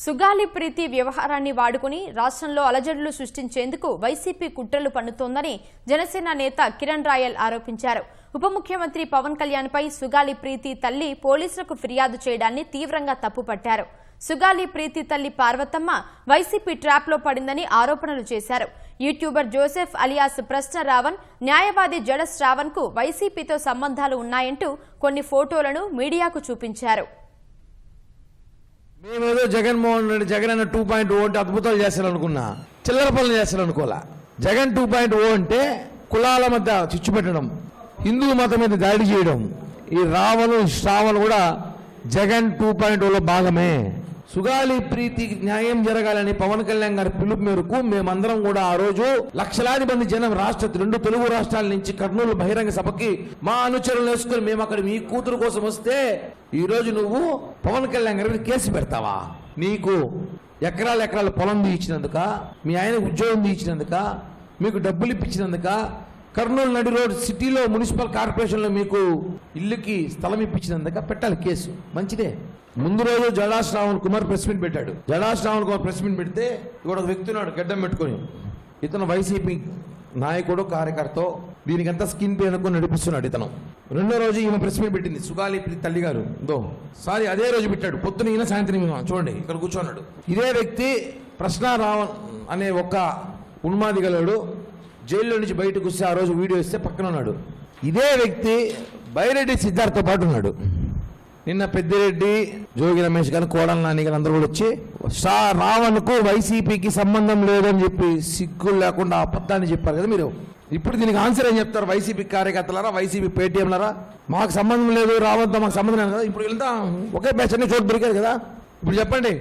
సుగాలి ప్రీతి వ్యవహారాన్ని వాడుకుని రాష్ట్రంలో అలజడులు సృష్టించేందుకు వైసీపీ కుట్రలు పన్నుతోందని జనసేన నేత కిరణ్ రాయల్ ఆరోపించారు. ఉప ముఖ్యమంత్రి పవన్ కళ్యాణ్పై సుగాలి ప్రీతి తల్లి పోలీసులకు ఫిర్యాదు చేయడాన్ని తీవ్రంగా తప్పుపట్టారు. సుగాలి ప్రీతి తల్లి పార్వతమ్మ వైసీపీ ట్రాప్లో పడిందని ఆరోపణలు చేశారు. యూట్యూబర్ జోసెఫ్ అలియాస్ ప్రశ్న రావణ్, న్యాయవాది జడ శ్రావణ్ కు వైసీపీతో సంబంధాలు ఉన్నాయంటూ కొన్ని ఫోటోలను మీడియాకు చూపించారు. మేమేదో జగన్మోహన్ రెడ్డి జగన్ అన్న 2.0 అంటే అద్భుతాలు చేస్తారనుకున్నా, చిల్లర పనులు చేస్తారనుకోలే. జగన్ 2.0 అంటే కులాల మధ్య చిచ్చు పెట్టడం, హిందూ మతం మీద దాడి చేయడం. ఈ రావణు శ్రావణ్ కూడా జగన్ 2.0లో భాగమే. సుగాలి ప్రీతికి న్యాయం జరగాలని పవన్ కళ్యాణ్ గారి పిలుపు మేరకు మేమందరం కూడా ఆ రోజు లక్షలాది మంది జనం రెండు తెలుగు రాష్ట్రాల నుంచి కర్నూలు బహిరంగ సభకి మా అనుచరులు వేసుకుని మేము అక్కడ మీ కూతురు కోసం వస్తే, ఈ రోజు నువ్వు పవన్ కళ్యాణ్ గారి మీద కేసు పెడతావా? నీకు ఎకరాల పొలం తీయించినందుక, మీ ఆయన ఉద్యోగం తీయించినందుక, మీకు డబ్బులు ఇప్పించినందుక, కర్నూలు నడి రోడ్ సిటీలో మున్సిపల్ కార్పొరేషన్లో మీకు ఇల్లుకి స్థలం ఇప్పించినందుక పెట్టాలి కేసు. మంచిదే. ముందు రోజు జడా శ్రావణ్ కుమార్ ప్రెస్ మీట్ పెట్టాడు. జడా శ్రావణ్ కుమార్ ప్రెస్ మీట్ పెడితే ఇక్కడ ఒక వ్యక్తి ఉన్నాడు గడ్డం పెట్టుకుని. ఇతను వైసీపీ నాయకుడు, కార్యకర్త. దీనికంతా స్కిన్ పే అనుకుని నడిపిస్తున్నాడు ఇతను. రెండో రోజు ఈమె ప్రెస్ మీట్ పెట్టింది సుగాలి తల్లి గారు. అదే రోజు పెట్టాడు. పొద్దున ఈయన, సాయంత్రం చూడండి ఇక్కడ కూర్చున్నాడు. ఇదే వ్యక్తి ప్రశ్న రావణ్ అనే ఒక ఉన్మాది గలడు జైల్లో నుంచి బయటకు వస్తే ఆ రోజు వీడియో ఇస్తే పక్కన ఉన్నాడు. ఇదే వ్యక్తి బైరెడ్డి సిద్ధార్థతో పాటు ఉన్నాడు. నిన్న పెద్దిరెడ్డి, జోగి రమేష్ గారు, కోడల నాని గారు అందరూ కూడా వచ్చి రావణ్కు వైసీపీకి సంబంధం లేదని చెప్పి సిగ్గులు లేకుండా అబద్ధాన్ని చెప్పారు కదా మీరు. ఇప్పుడు దీనికి ఆన్సర్ ఏం చెప్తారు? వైసీపీ కార్యకర్తలారా, వైసీపీ పేటీఎంలారా, మాకు సంబంధం లేదు, రావణ్తో మాకు సంబంధం లేదు కదా. ఇప్పుడు వెళ్తా ఒకే బ్యాచ్ అన్ని చోటు దొరికారు కదా. ఇప్పుడు చెప్పండి.